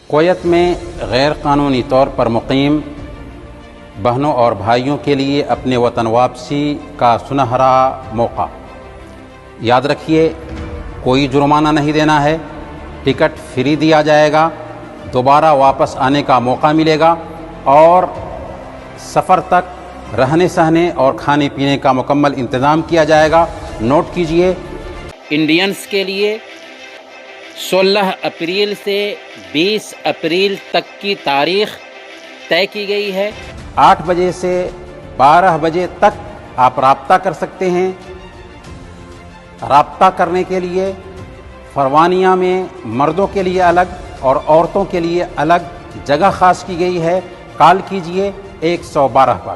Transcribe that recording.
Kuwait میں غیر قانونی طور پر مقیم بہنوں اور بھائیوں کے لیے اپنے وطن واپسی کا سنہرا موقع۔ یاد رکھیے، کوئی جرمانہ نہیں دینا ہے، ٹکٹ فری دیا جائے گا، دوبارہ واپس آنے کا موقع ملے گا اور سفر تک رہنے سہنے اور کھانے پینے کا مکمل انتظام کیا جائے گا۔ نوٹ کیجئے، انڈینز کے لیے 16 اپریل سے 20 اپریل تک کی تاریخ طے کی گئی ہے۔ 8 بجے سے 12 بجے تک آپ رابطہ کر سکتے ہیں۔ رابطہ کرنے کے لیے فروانیہ میں مردوں کے لیے الگ اور عورتوں کے لیے الگ جگہ خاص کی گئی ہے۔ کال کیجئے 112 پر۔